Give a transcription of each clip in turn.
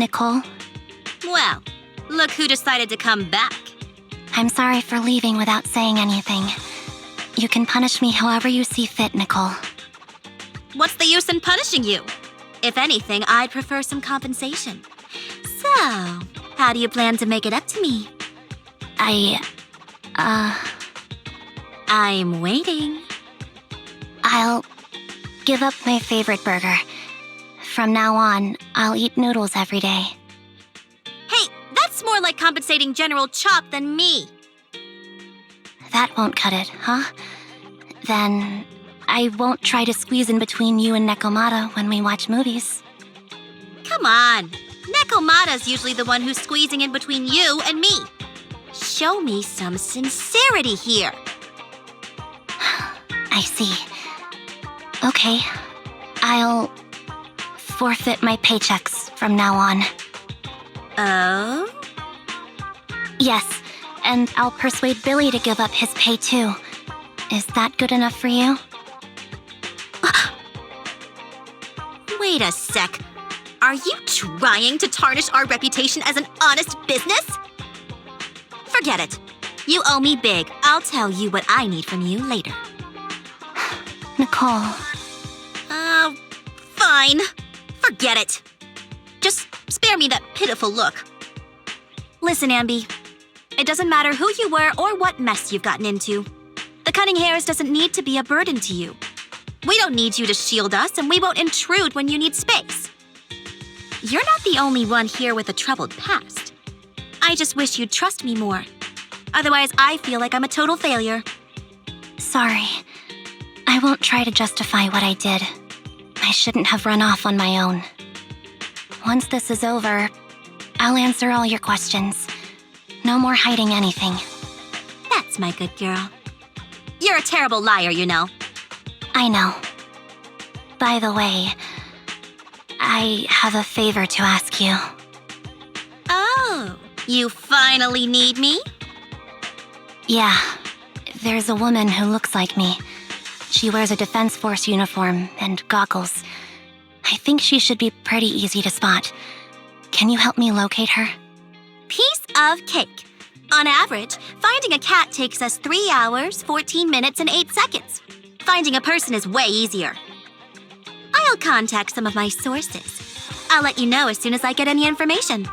Nicole. Well, look who decided to come back. I'm sorry for leaving without saying anything. You can punish me however you see fit, Nicole. What's the use in punishing you? If anything, I'd prefer some compensation. So, how do you plan to make it up to me? I'm waiting. I'll give up my favorite burger. From now on, I'll eat noodles every day. Hey, that's more like compensating General Chop than me. That won't cut it, huh? Then I won't try to squeeze in between you and Nekomata when we watch movies. Come on. Nekomata's usually the one who's squeezing in between you and me. Show me some sincerity here. I see. Okay, I'll forfeit my paychecks from now on. Oh? Yes, and I'll persuade Billy to give up his pay too. Is that good enough for you? Wait a sec. Are you trying to tarnish our reputation as an honest business? Forget it. You owe me big. I'll tell you what I need from you later. Nicole. Fine. Forget it. Just spare me that pitiful look. Listen, Anby. It doesn't matter who you were or what mess you've gotten into. The cutting hairs doesn't need to be a burden to you. We don't need you to shield us, and we won't intrude when you need space. You're not the only one here with a troubled past. I just wish you'd trust me more. Otherwise, I feel like I'm a total failure. Sorry. I won't try to justify what I did. I shouldn't have run off on my own. Once this is over, I'll answer all your questions. No more hiding anything. That's my good girl. You're a terrible liar, you know. I know. By the way, I have a favor to ask you. Oh, you finally need me? Yeah, there's a woman who looks like me. She wears a Defense Force uniform and goggles. I think she should be pretty easy to spot. Can you help me locate her? Piece of cake. On average, finding a cat takes us 3 hours, 14 minutes, and 8 seconds. Finding a person is way easier. I'll contact some of my sources. I'll let you know as soon as I get any information.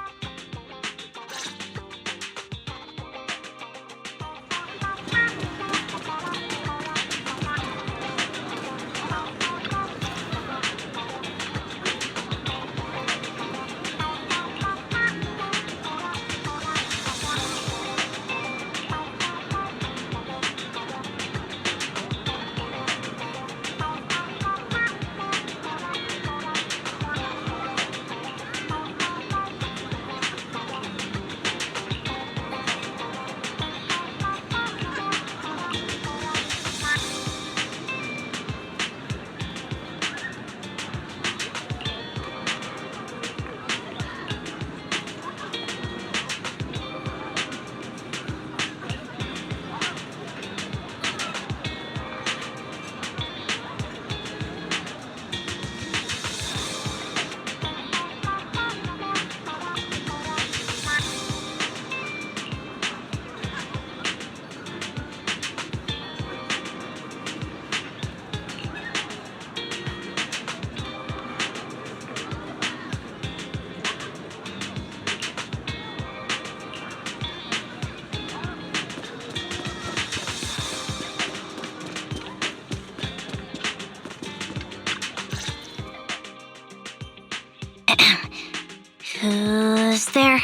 Who's there?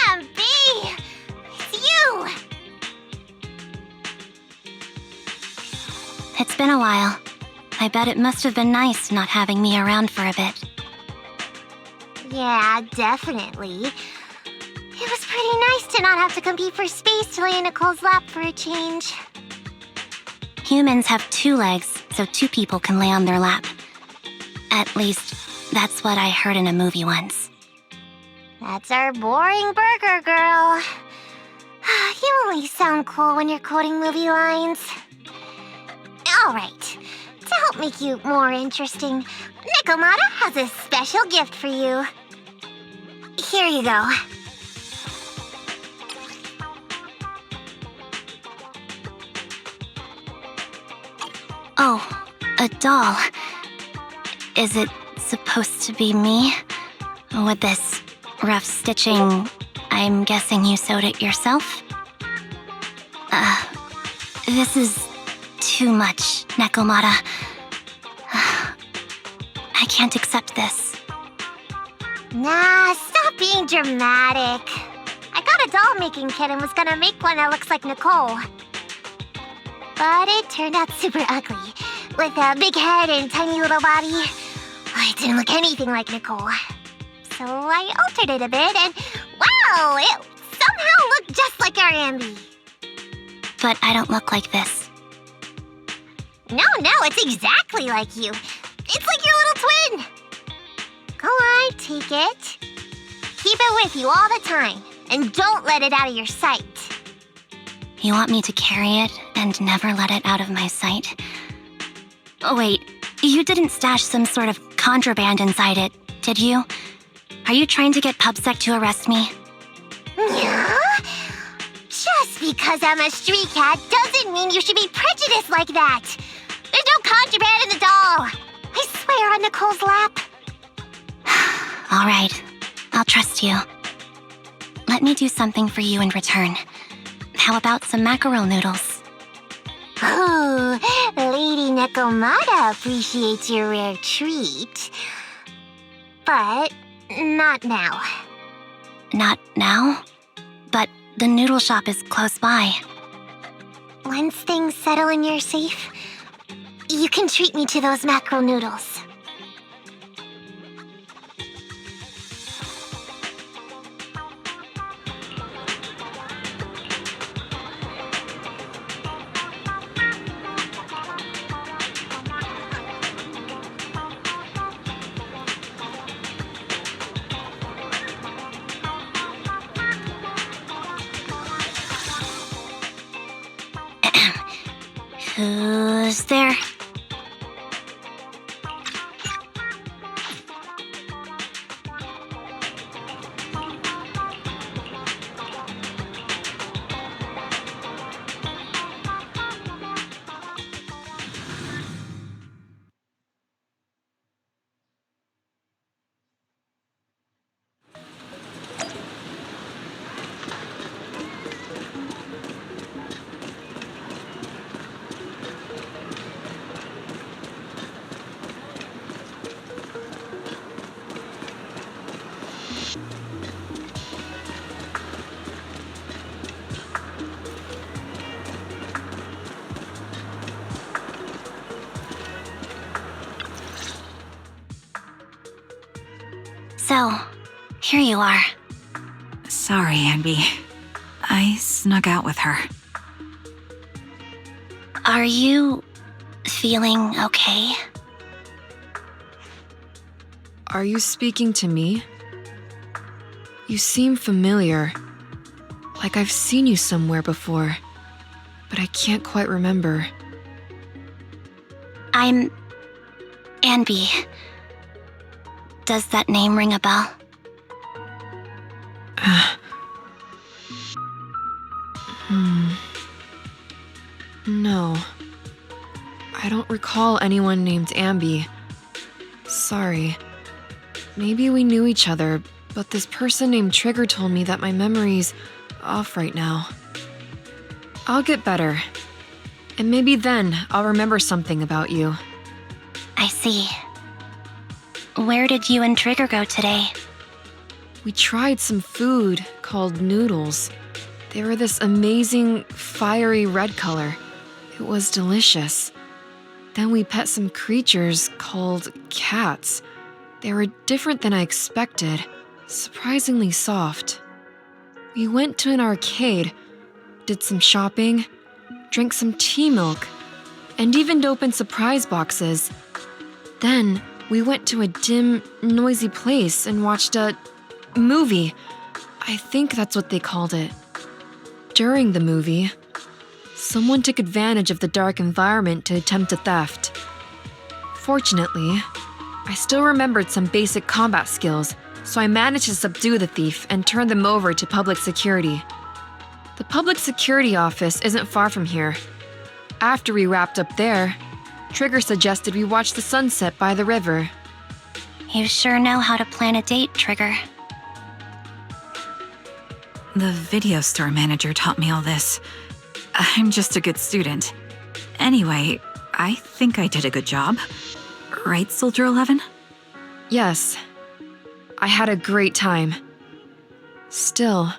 Anby! It's you! It's been a while. I bet it must have been nice not having me around for a bit. Yeah, definitely. It was pretty nice to not have to compete for space to lay in Nicole's lap for a change. Humans have 2 legs, so 2 people can lay on their lap. At least, that's what I heard in a movie once. That's our boring burger girl. You only sound cool when you're quoting movie lines. Alright, to help make you more interesting, Nekomata has a special gift for you. Here you go. Oh, a doll. Is it supposed to be me? With this rough stitching, I'm guessing you sewed it yourself? This is too much, Nekomata. I can't accept this. Nah, stop being dramatic. I got a doll-making kit and was gonna make one that looks like Nicole. But it turned out super ugly, with a big head and tiny little body. It didn't look anything like Nicole. So I altered it a bit and, wow, it somehow looked just like our Anby. But I don't look like this. No, it's exactly like you. It's like your little twin. Go on, take it. Keep it with you all the time, and don't let it out of your sight. You want me to carry it and never let it out of my sight? Oh, wait, you didn't stash some sort of contraband inside it, did you? Are you trying to get PubSec to arrest me? Yeah? Just because I'm a street cat doesn't mean you should be prejudiced like that. There's no contraband in the doll. I swear on Nicole's lap. All right, I'll trust you. Let me do something for you in return. How about some mackerel noodles? Ooh, Lady Nekomata appreciates your rare treat. But not now. Not now? But the noodle shop is close by. Once things settle and you're safe, you can treat me to those mackerel noodles. Who's there? So, here you are. Sorry, Anby. I snuck out with her. Are you feeling okay? Are you speaking to me? You seem familiar. Like I've seen you somewhere before, but I can't quite remember. I'm Anby. Does that name ring a bell? No. I don't recall anyone named Anby. Sorry. Maybe we knew each other, but this person named Trigger told me that my memory's off right now. I'll get better. And maybe then I'll remember something about you. I see. Where did you and Trigger go today? We tried some food called noodles. They were this amazing, fiery red color. It was delicious. Then we pet some creatures called cats. They were different than I expected, surprisingly soft. We went to an arcade, did some shopping, drank some tea milk, and even opened surprise boxes. Then we went to a dim, noisy place and watched a movie. I think that's what they called it. During the movie, someone took advantage of the dark environment to attempt a theft. Fortunately, I still remembered some basic combat skills, so I managed to subdue the thief and turn them over to public security. The public security office isn't far from here. After we wrapped up there, Trigger suggested we watch the sunset by the river. You sure know how to plan a date, Trigger. The video store manager taught me all this. I'm just a good student. Anyway, I think I did a good job. Right, Soldier 11? Yes, I had a great time. Still,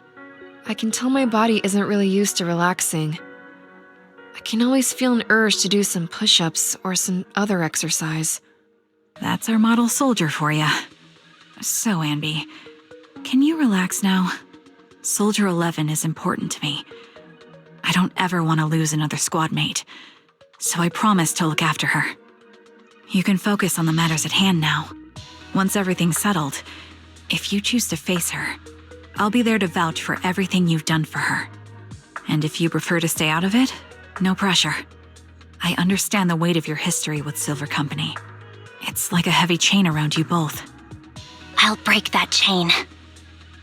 I can tell my body isn't really used to relaxing. I can always feel an urge to do some push-ups or some other exercise. That's our model soldier for ya. So, Anby, can you relax now? Soldier 11 is important to me. I don't ever want to lose another squad mate, so I promise to look after her. You can focus on the matters at hand now. Once everything's settled, if you choose to face her, I'll be there to vouch for everything you've done for her. And if you prefer to stay out of it, no pressure. I understand the weight of your history with Silver Company. It's like a heavy chain around you both. I'll break that chain.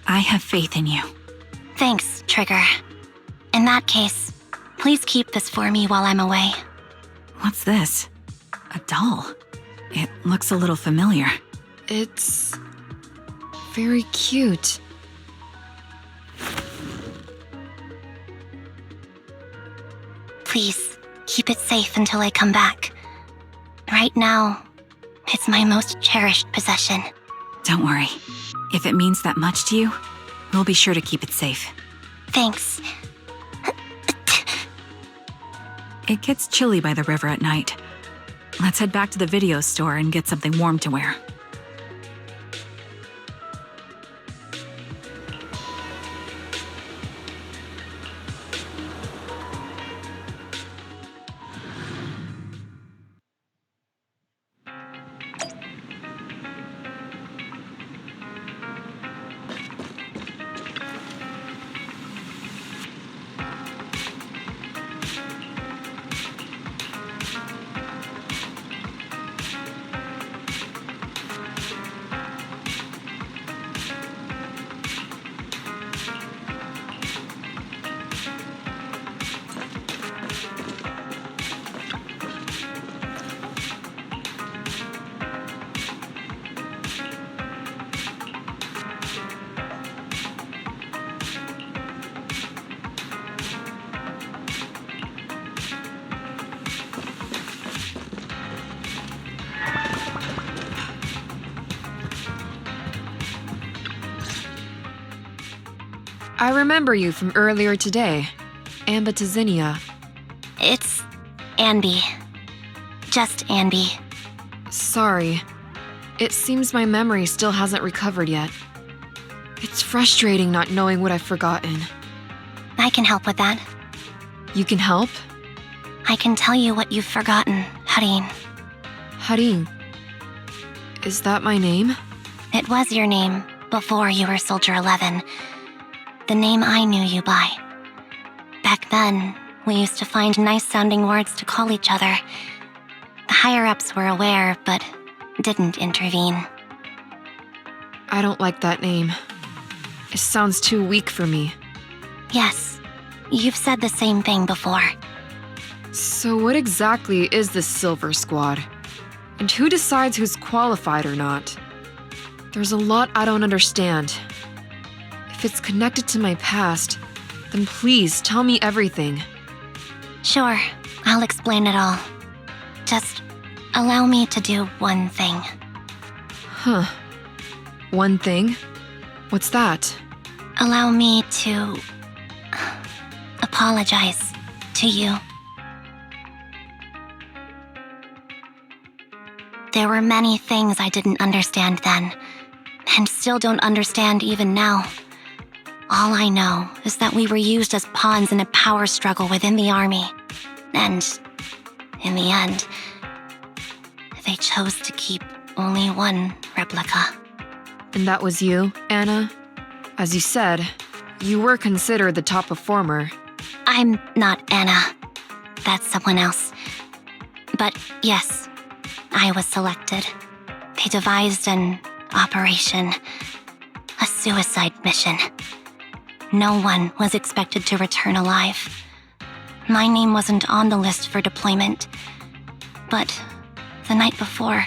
I have faith in you. Thanks, Trigger. In that case, please keep this for me while I'm away. What's this? A doll? It looks a little familiar. It's very cute. Please, keep it safe until I come back. Right now, it's my most cherished possession. Don't worry. If it means that much to you, we'll be sure to keep it safe. Thanks. It gets chilly by the river at night. Let's head back to the video store and get something warm to wear. I remember you from earlier today, Anby. It's Anby. Just Anby. Sorry. It seems my memory still hasn't recovered yet. It's frustrating not knowing what I've forgotten. I can help with that. You can help? I can tell you what you've forgotten, Harin. Harin. Is that my name? It was your name before you were Soldier 11. The name I knew you by. Back then, we used to find nice-sounding words to call each other. The higher-ups were aware, but didn't intervene. I don't like that name. It sounds too weak for me. Yes, you've said the same thing before. So what exactly is this Silver Squad? And who decides who's qualified or not? There's a lot I don't understand. If it's connected to my past, then please tell me everything. Sure, I'll explain it all. Just allow me to do one thing. Huh. One thing? What's that? Allow me to apologize to you. There were many things I didn't understand then, and still don't understand even now. All I know is that we were used as pawns in a power struggle within the army. And, in the end, they chose to keep only one replica. And that was you, Anna? As you said, you were considered the top performer. I'm not Anna. That's someone else. But yes, I was selected. They devised an operation, a suicide mission. No one was expected to return alive. My name wasn't on the list for deployment, but the night before,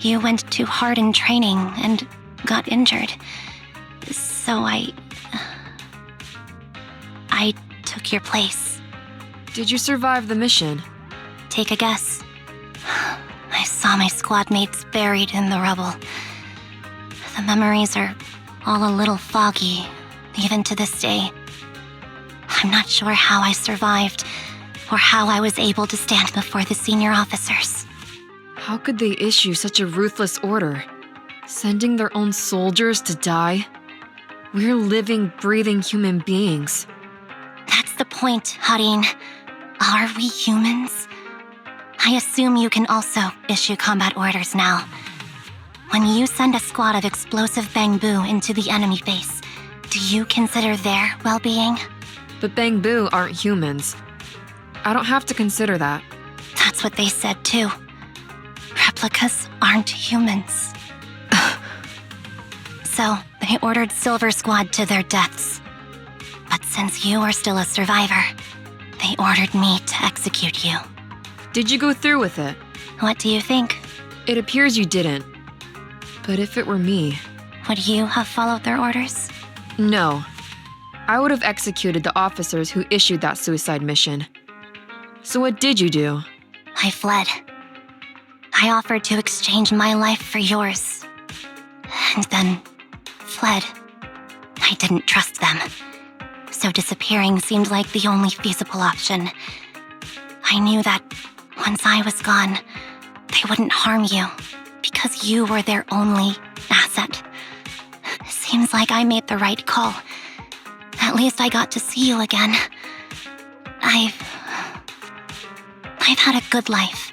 you went too hard in training and got injured. So I took your place. Did you survive the mission? Take a guess. I saw my squad mates buried in the rubble. The memories are all a little foggy, even to this day. I'm not sure how I survived, or how I was able to stand before the senior officers. How could they issue such a ruthless order? Sending their own soldiers to die? We're living, breathing human beings. That's the point, Harin. Are we humans? I assume you can also issue combat orders now. When you send a squad of explosive Bangbu into the enemy base, do you consider their well-being? But Bangbu aren't humans. I don't have to consider that. That's what they said too. Replicas aren't humans. So, they ordered Silver Squad to their deaths. But since you are still a survivor, they ordered me to execute you. Did you go through with it? What do you think? It appears you didn't. But if it were me... Would you have followed their orders? No. I would have executed the officers who issued that suicide mission. So what did you do? I fled. I offered to exchange my life for yours. And then fled. I didn't trust them. So disappearing seemed like the only feasible option. I knew that once I was gone, they wouldn't harm you because you were their only asset. Seems like I made the right call. At least I got to see you again. I've had a good life,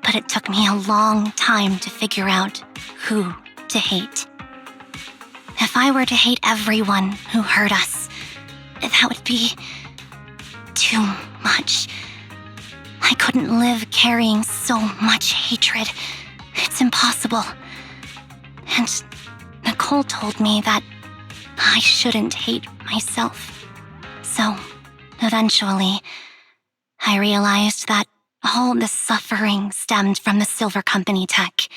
but it took me a long time to figure out who to hate. If I were to hate everyone who hurt us, that would be too much. I couldn't live carrying so much hatred. It's impossible. And Nicole told me that I shouldn't hate myself. So, eventually, I realized that all the suffering stemmed from the Silver Company tech,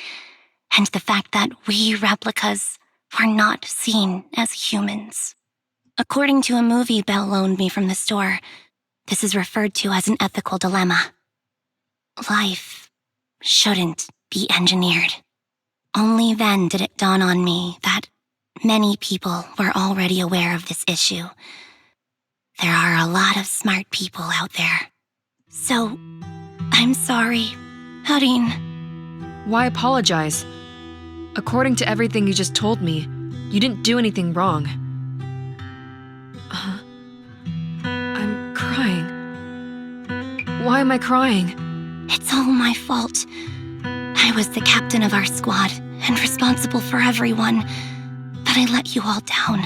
and the fact that we replicas were not seen as humans. According to a movie Belle loaned me from the store, this is referred to as an ethical dilemma. Life shouldn't be engineered. Only then did it dawn on me that many people were already aware of this issue. There are a lot of smart people out there. So, I'm sorry, Harin. Why apologize? According to everything you just told me, you didn't do anything wrong. I'm crying. Why am I crying? It's all my fault. I was the captain of our squad and responsible for everyone, but I let you all down.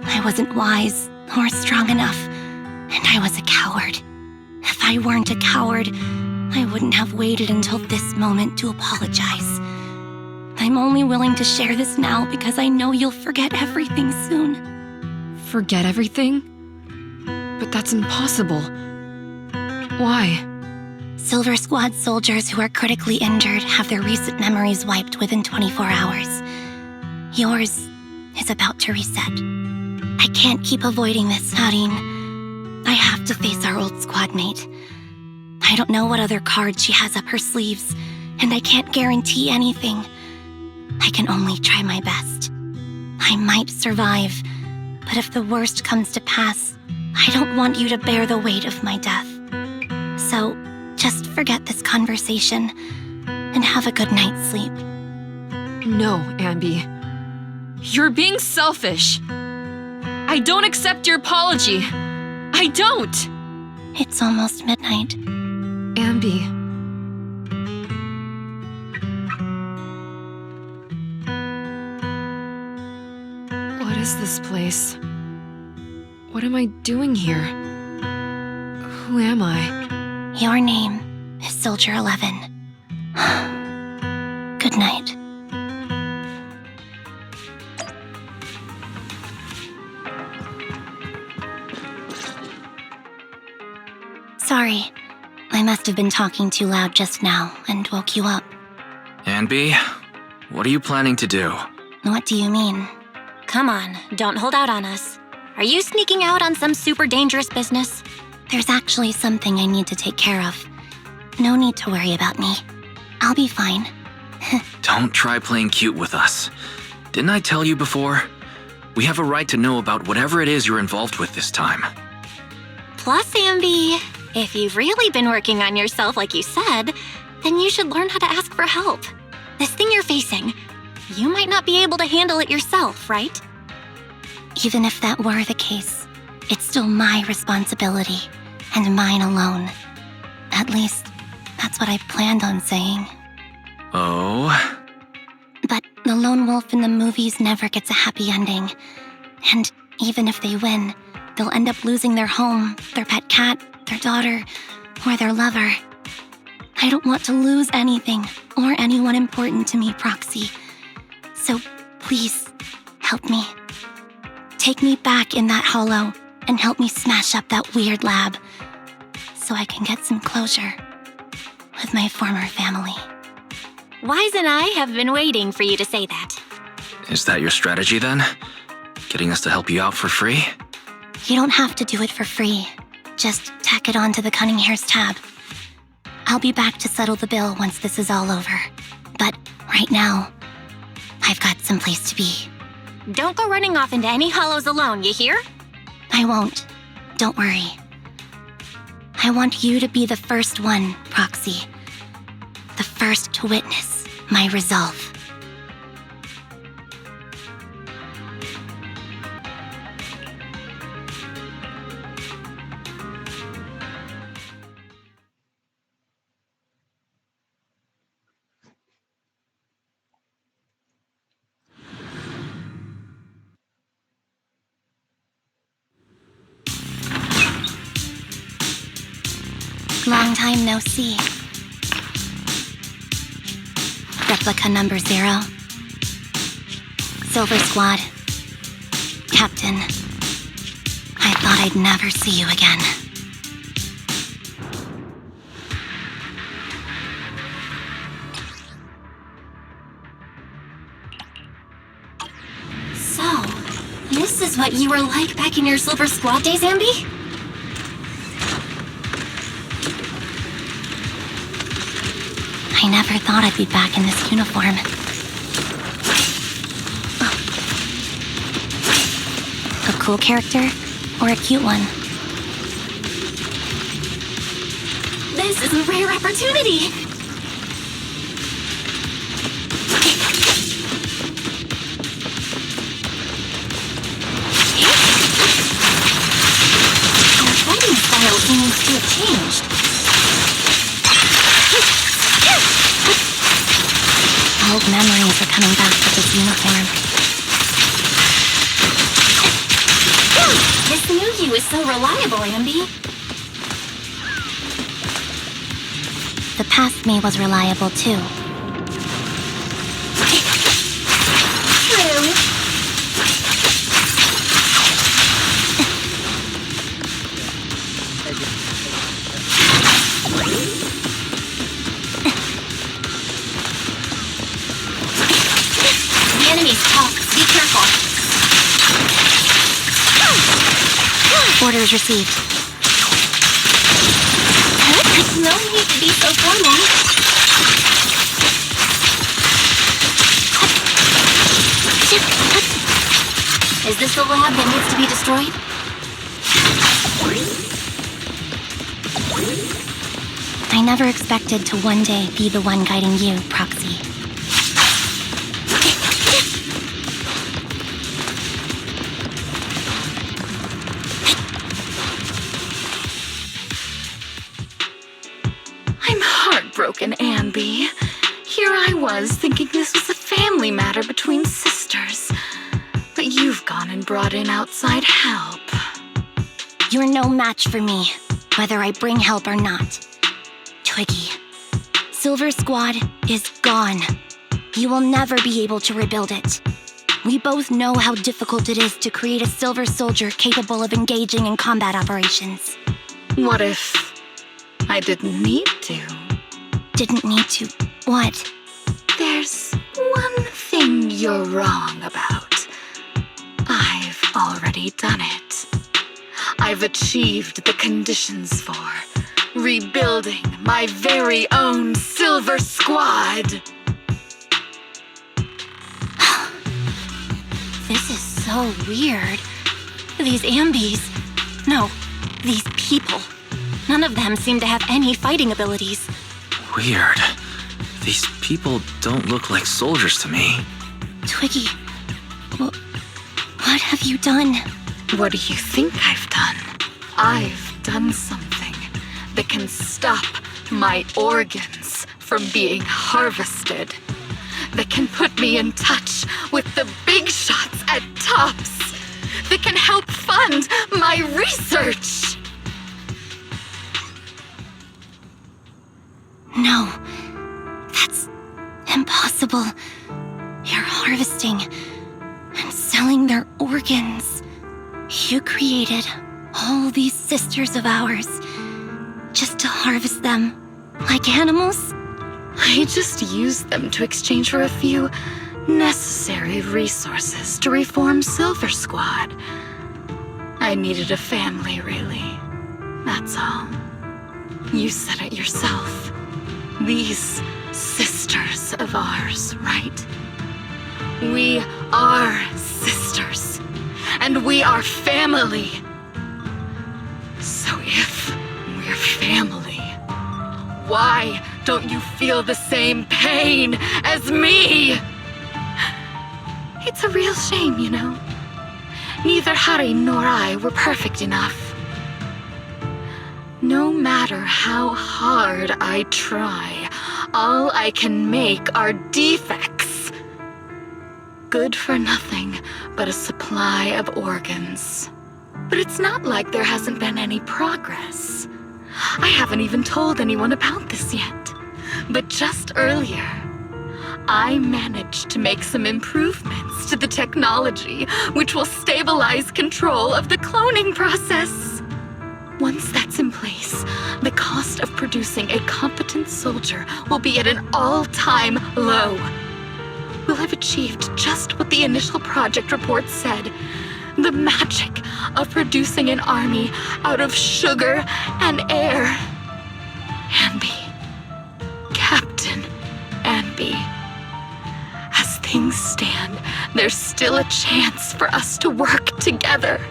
I wasn't wise or strong enough, and I was a coward. If I weren't a coward, I wouldn't have waited until this moment to apologize. I'm only willing to share this now because I know you'll forget everything soon. Forget everything? But that's impossible. Why? Silver Squad soldiers who are critically injured have their recent memories wiped within 24 hours. Yours is about to reset. I can't keep avoiding this, Harin. I have to face our old squad mate. I don't know what other cards she has up her sleeves, and I can't guarantee anything. I can only try my best. I might survive, but if the worst comes to pass, I don't want you to bear the weight of my death. So, just forget this conversation and have a good night's sleep. No, Anby. You're being selfish. I don't accept your apology. I don't. It's almost midnight. Anby. What is this place? What am I doing here? Who am I? Your name is Soldier 11. Good night. night. Sorry, I must have been talking too loud just now and woke you up. Anby, what are you planning to do? What do you mean? Come on, don't hold out on us. Are you sneaking out on some super dangerous business? There's actually something I need to take care of. No need to worry about me. I'll be fine. Don't try playing cute with us. Didn't I tell you before? We have a right to know about whatever it is you're involved with this time. Plus, Anby, if you've really been working on yourself like you said, then you should learn how to ask for help. This thing you're facing, you might not be able to handle it yourself, right? Even if that were the case, it's still my responsibility, and mine alone. At least, that's what I planned on saying. Oh? But the lone wolf in the movies never gets a happy ending. And even if they win, they'll end up losing their home, their pet cat, their daughter, or their lover. I don't want to lose anything or anyone important to me, Proxy. So please, help me. Take me back in that hollow and help me smash up that weird lab so I can get some closure with my former family. Wise and I have been waiting for you to say that. Is that your strategy then? Getting us to help you out for free? You don't have to do it for free. Just tack it on to the Cunning Hair's tab. I'll be back to settle the bill once this is all over. But right now, I've got someplace to be. Don't go running off into any hollows alone, you hear? I won't. Don't worry. I want you to be the first one, Proxy. The first to witness my resolve. Long time no see. Replica number 0. Silver Squad. Captain. I thought I'd never see you again. So, this is what you were like back in your Silver Squad days, Anby? I never thought I'd be back in this uniform. A cool character or a cute one? This is a rare opportunity! Your fighting style seems to have changed. Old memories are coming back with this uniform. This new you is so reliable, Anby. The past me was reliable too. True. The enemies talk. Be careful. Orders received. No need to be so formal. Is this the lab that needs to be destroyed? I never expected to one day be the one guiding you, Proxy. I'm heartbroken, Anby. Here I was thinking this was a family matter between sisters. But you've gone and brought in outside help. You're no match for me, whether I bring help or not. Twiggy, Silver Squad is gone. You will never be able to rebuild it. We both know how difficult it is to create a silver soldier capable of engaging in combat operations. What if I didn't need to? Didn't need to. What? There's one thing you're wrong about. I've already done it. I've achieved the conditions for rebuilding my very own Silver Squad. This is so weird. These Anbys. No, these people. None of them seem to have any fighting abilities. Weird. These people don't look like soldiers to me. Twiggy, what have you done? What do you think I've done? I've done something that can stop my organs from being harvested. That can put me in touch with the big shots at Tops. That can help fund my research. No, that's impossible. You're harvesting and selling their organs. You created all these sisters of ours just to harvest them like animals? I just used them to exchange for a few necessary resources to reform Silver Squad. I needed a family, really. That's all. You said it yourself. These sisters of ours, right? We are sisters, and we are family. So if we're family, why don't you feel the same pain as me? It's a real shame, you know. Neither Hari nor I were perfect enough. No matter how hard I try, all I can make are defects. Good for nothing but a supply of organs. But it's not like there hasn't been any progress. I haven't even told anyone about this yet. But just earlier, I managed to make some improvements to the technology which will stabilize control of the cloning process. Once that's in place, the cost of producing a competent soldier will be at an all-time low. We'll have achieved just what the initial project report said. The magic of producing an army out of sugar and air. Anby. Captain Anby. As things stand, there's still a chance for us to work together.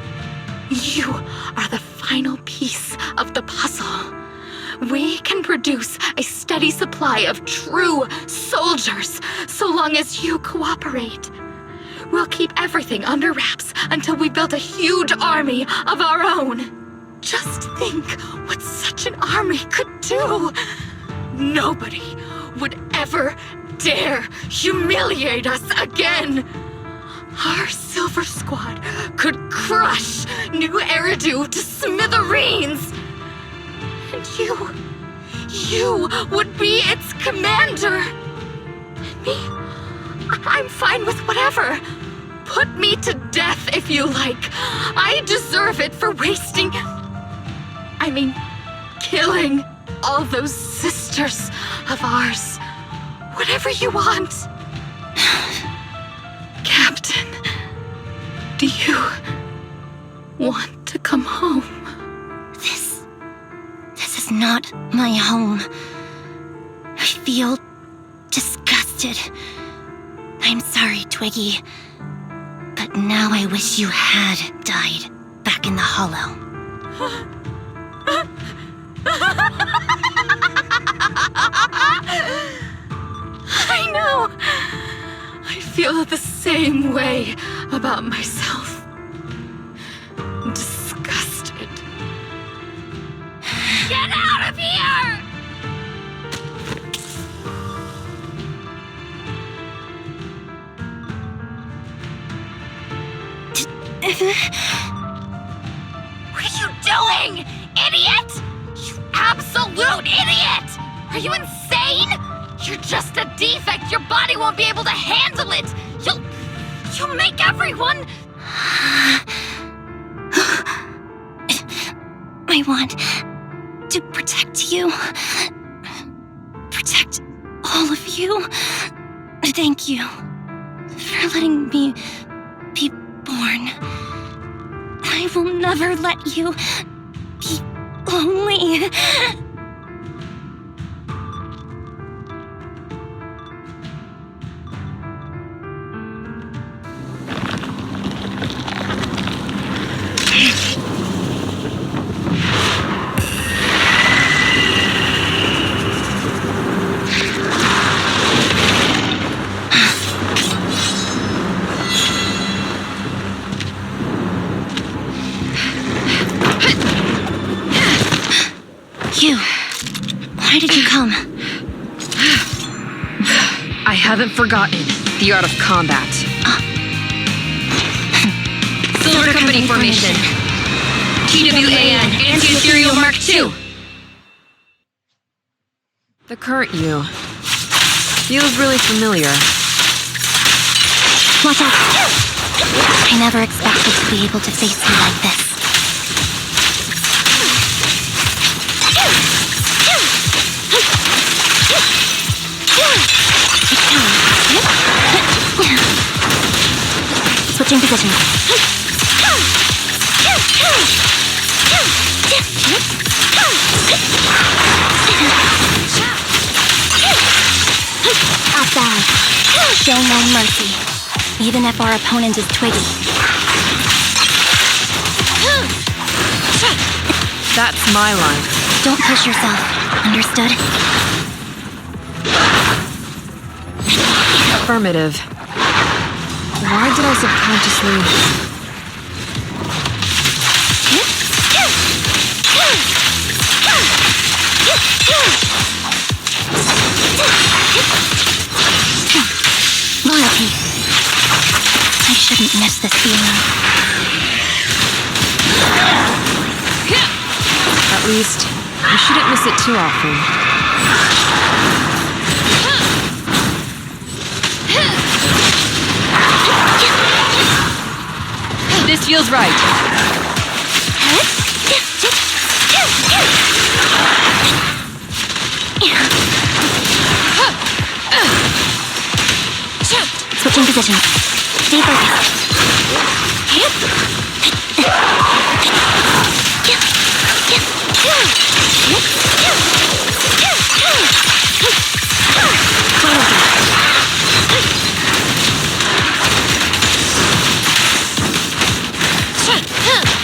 You are the final piece of the puzzle. We can produce a steady supply of true soldiers so long as you cooperate. We'll keep everything under wraps until we build a huge army of our own. Just think what such an army could do. Nobody would ever dare humiliate us again. Our Silver Squad could crush New Eridu to smithereens. And you would be its commander. And me, I'm fine with whatever. Put me to death if you like. I deserve it for killing all those sisters of ours. Whatever you want. Captain, do you want to come home? This is not my home. I feel disgusted. I'm sorry, Twiggy. But now I wish you had died back in the Hollow. I know. I feel the same way about myself. Disgusted. Get out of here! What are you doing, idiot? You absolute idiot! Are you insane? You're just a defect. Your body won't be able to handle it. You'll make everyone. I want to protect you. Protect all of you. Thank you for letting me be born. I will never let you be lonely. You. Why did you come? I haven't forgotten the art of combat. Silver Company formation. TWAN, Anti-Ethereal Mark II. The current you feels really familiar. Watch out! I never expected to be able to face you like this. Switching positions. Outside. Show no mercy, even if our opponent is twiggy. That's my line. Don't push yourself, understood? Affirmative. Why did I subconsciously... Loyalty. I shouldn't miss this feeling. At least, you shouldn't miss it too often. This feels right. Switching positions. Stay focused.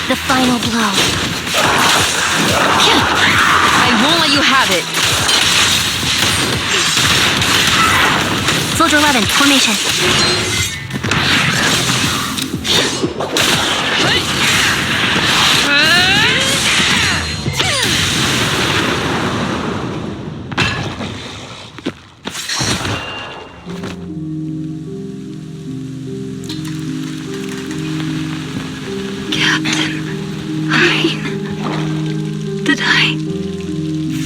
The final blow. I won't let you have it. Soldier 11, formation. Did I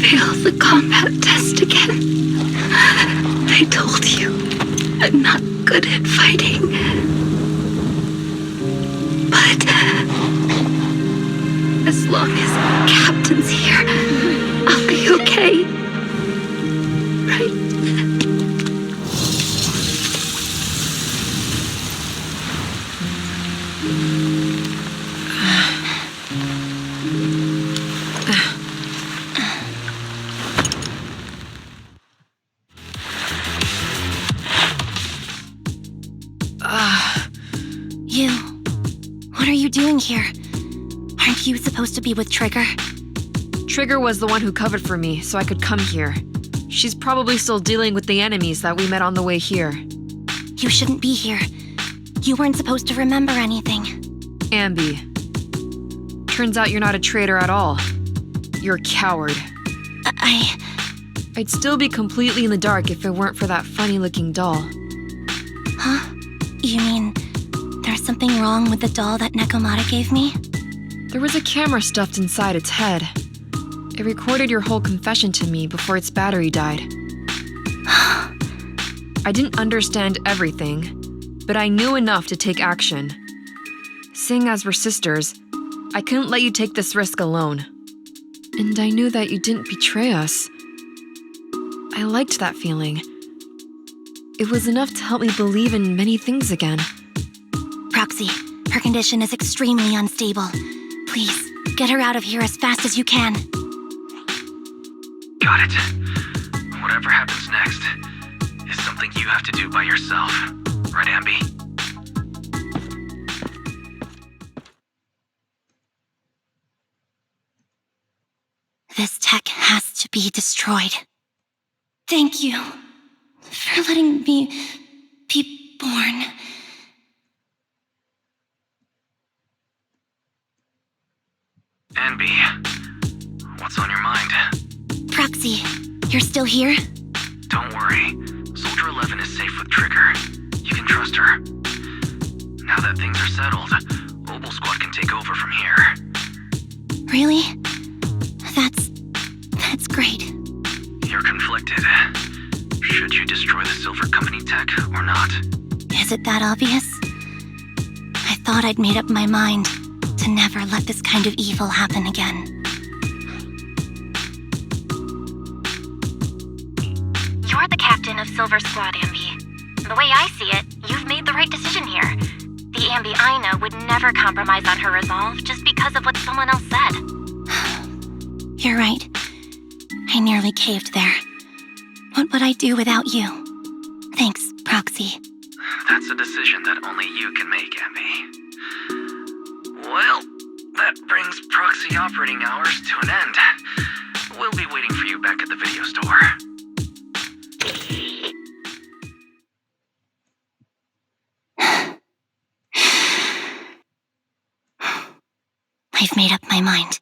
fail the combat test again? I told you I'm not good at fighting. But as long as Captain's here, I'll be okay. Right? You. What are you doing here? Aren't you supposed to be with Trigger? Trigger was the one who covered for me, so I could come here. She's probably still dealing with the enemies that we met on the way here. You shouldn't be here. You weren't supposed to remember anything. Anby. Turns out you're not a traitor at all. You're a coward. I'd still be completely in the dark if it weren't for that funny-looking doll. Huh? You mean there's something wrong with the doll that Nekomata gave me? There was a camera stuffed inside its head. It recorded your whole confession to me before its battery died. I didn't understand everything, but I knew enough to take action. Seeing as we're sisters, I couldn't let you take this risk alone. And I knew that you didn't betray us. I liked that feeling. It was enough to help me believe in many things again. Proxy, her condition is extremely unstable. Please, get her out of here as fast as you can. Got it. Whatever happens next is something you have to do by yourself. Right, Anby? This tech has to be destroyed. Thank you for letting me be born. Anby, what's on your mind? Proxy, you're still here? Don't worry. Soldier 11 is safe with Trigger. You can trust her. Now that things are settled, Mobile Squad can take over from here. Really? That's great. You're conflicted. Should you destroy the Silver Company tech or not? Is it that obvious? I thought I'd made up my mind to never let this kind of evil happen again. You're the captain of Silver Squad, Anby. The way I see it, you've made the right decision here. The Anby I know would never compromise on her resolve just because of what someone else said. You're right. I nearly caved there. What would I do without you? Thanks, Proxy. That's a decision that only you can make, Anby. Well, that brings Proxy operating hours to an end. We'll be waiting for you back at the video store. I've made up my mind.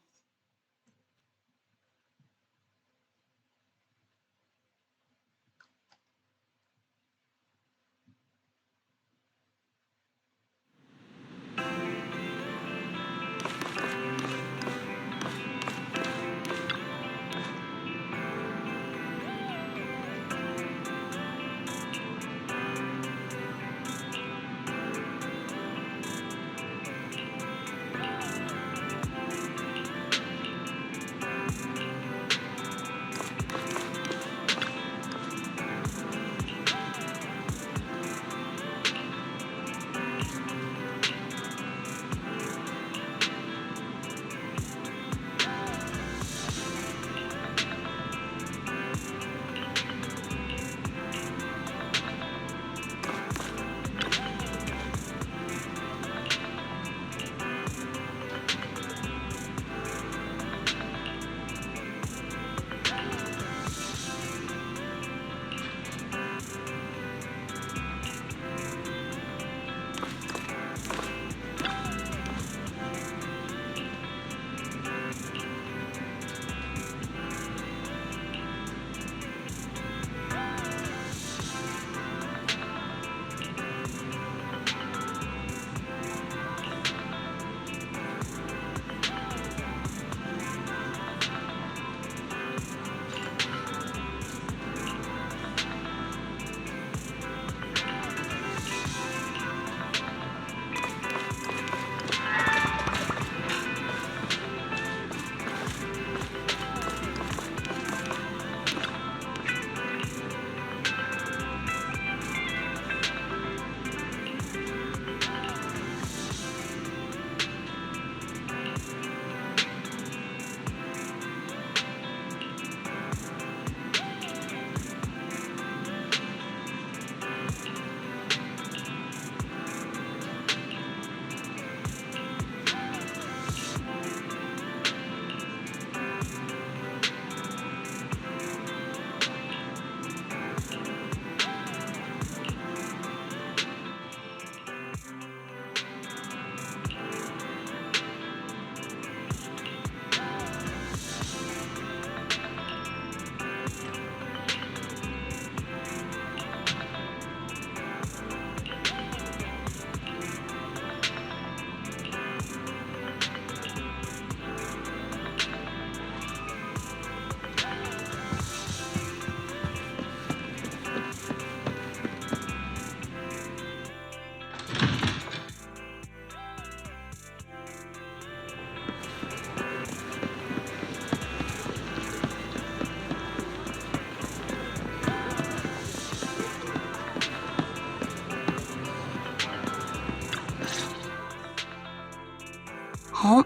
Oh,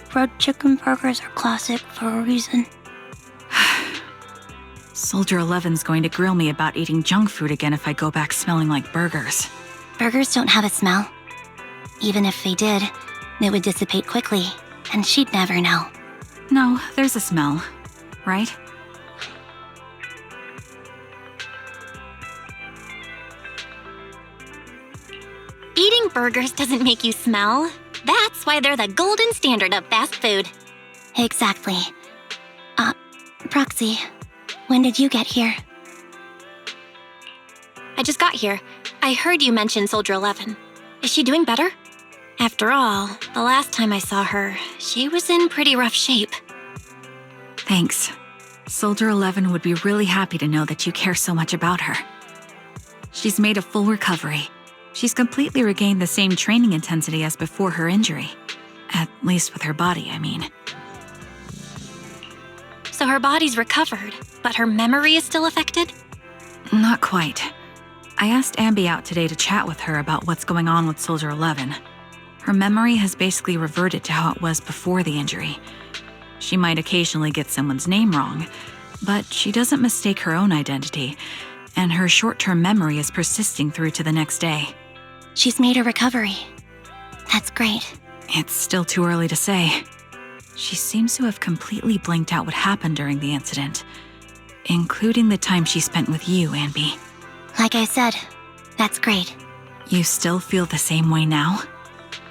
fried chicken burgers are classic for a reason. Soldier 11's going to grill me about eating junk food again if I go back smelling like burgers. Burgers don't have a smell. Even if they did, it would dissipate quickly, and she'd never know. No, there's a smell, right? Eating burgers doesn't make you smell. That's why they're the golden standard of fast food. Exactly. Proxy, when did you get here? I just got here. I heard you mention Soldier 11. Is she doing better? After all, the last time I saw her, she was in pretty rough shape. Thanks. Soldier 11 would be really happy to know that you care so much about her. She's made a full recovery. She's completely regained the same training intensity as before her injury. At least with her body, I mean. So her body's recovered, but her memory is still affected? Not quite. I asked Anby out today to chat with her about what's going on with Soldier 11. Her memory has basically reverted to how it was before the injury. She might occasionally get someone's name wrong, but she doesn't mistake her own identity, and her short-term memory is persisting through to the next day. She's made a recovery. That's great. It's still too early to say. She seems to have completely blanked out what happened during the incident, including the time she spent with you, Anby. Like I said, that's great. You still feel the same way now?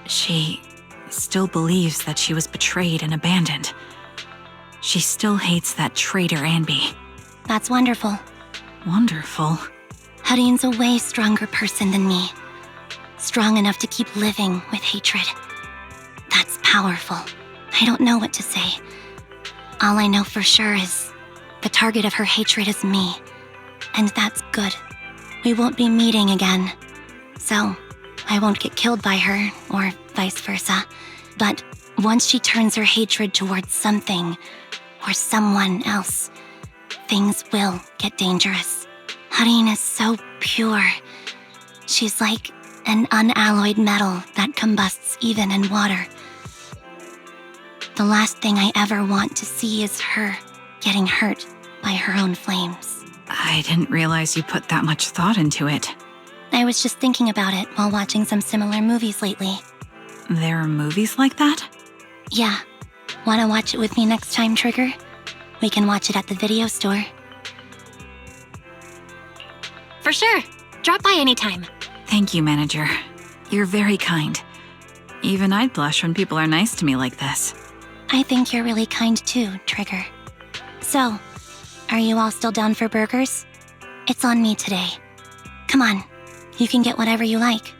She still believes that she was betrayed and abandoned. She still hates that traitor Anby. That's wonderful. Wonderful. Hudion's a way stronger person than me. Strong enough to keep living with hatred. That's powerful. I don't know what to say. All I know for sure is the target of her hatred is me. And that's good. We won't be meeting again. So, I won't get killed by her, or vice versa. But once she turns her hatred towards something or someone else, things will get dangerous. Hadion is so pure. She's like an unalloyed metal that combusts even in water. The last thing I ever want to see is her getting hurt by her own flames. I didn't realize you put that much thought into it. I was just thinking about it while watching some similar movies lately. There are movies like that? Yeah. Wanna watch it with me next time, Trigger? We can watch it at the video store. For sure. Drop by anytime. Thank you, Manager. You're very kind. Even I'd blush when people are nice to me like this. I think you're really kind too, Trigger. So, are you all still down for burgers? It's on me today. Come on, you can get whatever you like.